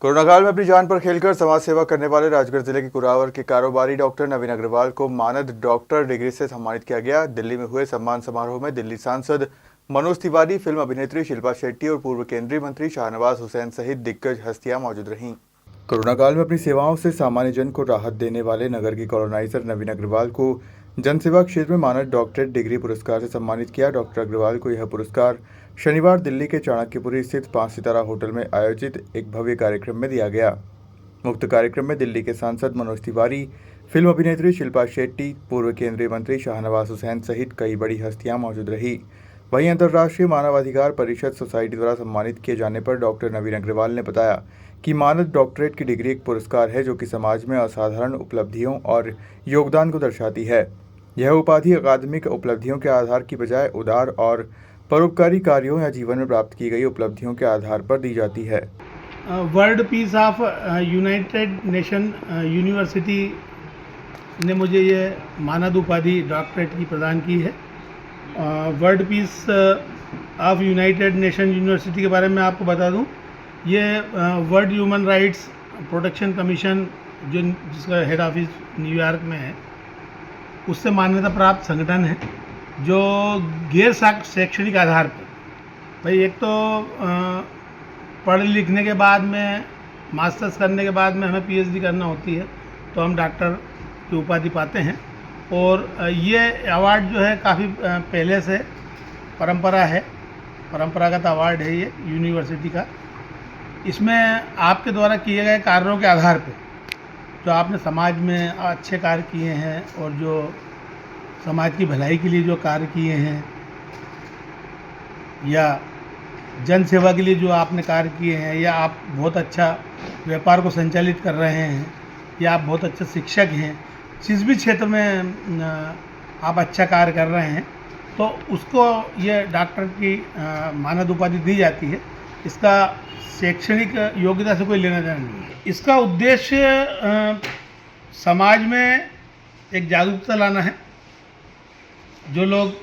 Corona काल में अपनी जान पर खेलकर समाज सेवा करने वाले राजगढ़ जिले के कुरावर के कारोबारी डॉक्टर नवीन अग्रवाल को मानद डॉक्टर डिग्री से सम्मानित किया गया। दिल्ली में हुए सम्मान समारोह में दिल्ली सांसद मनोज तिवारी, फिल्म अभिनेत्री शिल्पा शेट्टी और पूर्व केंद्रीय मंत्री शाहनवाज हुसैन सहित दिग्गज हस्तियां मौजूद रहीं। कोरोना काल में अपनी सेवाओं से सामान्य जन को राहत देने वाले नगर के कॉलोनाइजर नवीन अग्रवाल को जनसेवा क्षेत्र में मानद डॉक्टरेट डिग्री पुरस्कार से सम्मानित किया। डॉक्टर अग्रवाल को यह पुरस्कार शनिवार दिल्ली के चाणक्यपुरी स्थित 5 सितारा होटल में आयोजित एक भव्य कार्यक्रम में दिया गया। मुक्त कार्यक्रम में दिल्ली के सांसद मनोज तिवारी, फिल्म अभिनेत्री शिल्पा शेट्टी, पूर्व केंद्रीय मंत्री शाहनवाज हुसैन सहित कई बड़ी हस्तियां मौजूद रही। वहीं अंतर्राष्ट्रीय मानवाधिकार परिषद सोसाइटी द्वारा सम्मानित किए जाने पर डॉक्टर नवीन अग्रवाल ने बताया कि मानद डॉक्टरेट की डिग्री एक पुरस्कार है जो कि समाज में असाधारण उपलब्धियों और योगदान को दर्शाती है। यह उपाधि अकादमिक उपलब्धियों के आधार की बजाय उदार और परोपकारी कार्यों या जीवन में प्राप्त की गई उपलब्धियों के आधार पर दी जाती है। World peace of United nation university ने मुझे ये मानद उपाधि डॉक्टरेट की प्रदान की है। World peace of United nation university के बारे में आपको बता दूं, ये world human rights protection commission जिसका हेड ऑफिस न्यूयॉर्क में है, उससे मान्यता प्राप्त संगठन है जो गैर शैक्षणिक आधार पर, भाई एक तो पढ़ लिखने के बाद में, मास्टर्स करने के बाद में हमें पीएचडी करना होती है तो हम डॉक्टर की उपाधि पाते हैं। और ये अवार्ड जो है काफ़ी पहले से परंपरागत अवार्ड है ये यूनिवर्सिटी का। इसमें आपके द्वारा किए गए कार्यों के आधार पर जो आपने समाज में अच्छे कार्य किए हैं और जो समाज की भलाई के लिए जो कार्य किए हैं या जन सेवा के लिए जो आपने कार्य किए हैं, या आप बहुत अच्छा व्यापार को संचालित कर रहे हैं, या आप बहुत अच्छे शिक्षक हैं, जिस भी क्षेत्र में आप अच्छा कार्य कर रहे हैं तो उसको ये डॉक्टर की मानद उपाधि दी जाती है। इसका शैक्षणिक योग्यता से कोई लेना देना नहीं है। इसका उद्देश्य समाज में एक जागरूकता लाना है। जो लोग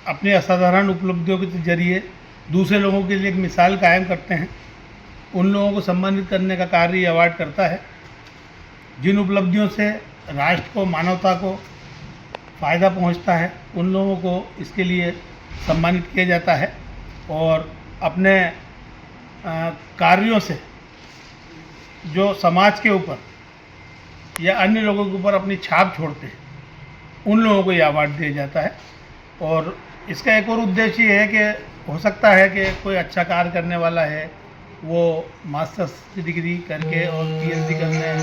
अपनी असाधारण उपलब्धियों के जरिए दूसरे लोगों के लिए एक मिसाल कायम करते हैं, उन लोगों को सम्मानित करने का कार्य ये अवार्ड करता है। जिन उपलब्धियों से राष्ट्र को, मानवता को फ़ायदा पहुंचता है, उन लोगों को इसके लिए सम्मानित किया जाता है और अपने कार्यों से जो समाज के ऊपर या अन्य लोगों के ऊपर अपनी छाप छोड़ते हैं, उन लोगों को ये अवार्ड दिया जाता है। और इसका एक और उद्देश्य ये है कि हो सकता है कि कोई अच्छा कार्य करने वाला है, वो मास्टर्स की डिग्री करके और पीएचडी करने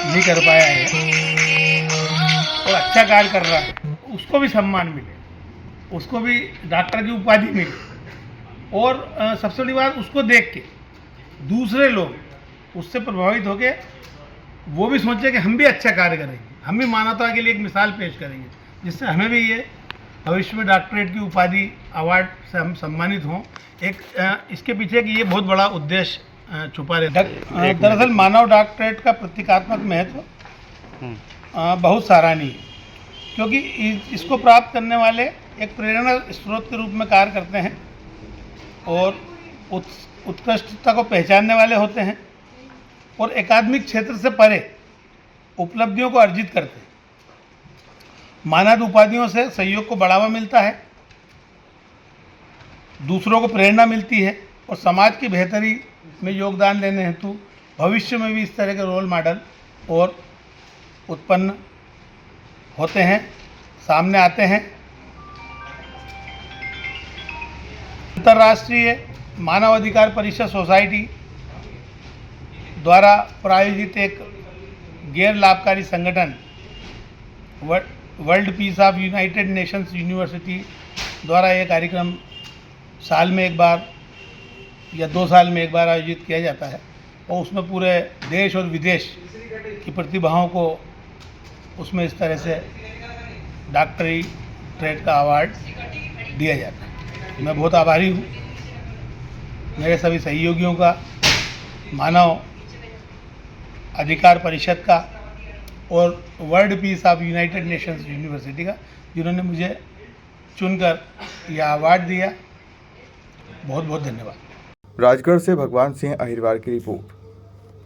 नहीं कर पाया है और अच्छा कार्य कर रहा है, उसको भी सम्मान मिले, उसको भी डॉक्टर की उपाधि मिले। और सबसे बड़ी बात, उसको देख के दूसरे लोग उससे प्रभावित होके वो भी सोचे कि हम भी अच्छा कार्य करेंगे, हम भी मानवता के लिए एक मिसाल पेश करेंगे, जिससे हमें भी ये भविष्य में डॉक्टरेट की उपाधि, अवार्ड से हम सम्मानित हों। इसके पीछे कि ये बहुत बड़ा उद्देश्य छुपा रहता है। दरअसल मानव डॉक्टरेट का प्रतीकात्मक महत्व बहुत सराहनीय है, क्योंकि इसको प्राप्त करने वाले एक प्रेरणा स्रोत के रूप में कार्य करते हैं और उत्कृष्टता को पहचानने वाले होते हैं और अकादमिक क्षेत्र से परे उपलब्धियों को अर्जित करते हैं। मानद उपाधियों से सहयोग को बढ़ावा मिलता है, दूसरों को प्रेरणा मिलती है और समाज की बेहतरी में योगदान देने हेतु भविष्य में भी इस तरह के रोल मॉडल और उत्पन्न होते हैं, सामने आते हैं। अंतर्राष्ट्रीय मानवाधिकार परिषद सोसाइटी द्वारा प्रायोजित एक गैर लाभकारी संगठन world peace of United Nations university द्वारा यह कार्यक्रम साल में एक बार या 2 साल में एक बार आयोजित किया जाता है और उसमें पूरे देश और विदेश की प्रतिभाओं को उसमें इस तरह से डॉक्टरी ट्रेड का अवार्ड दिया जाता है। मैं बहुत आभारी हूँ मेरे सभी सहयोगियों का, मानव अधिकार परिषद का और world peace of United Nations university का, जिन्होंने मुझे चुनकर यह अवार्ड दिया। बहुत बहुत धन्यवाद। राजगढ़ से भगवान सिंह अहिरवार की रिपोर्ट।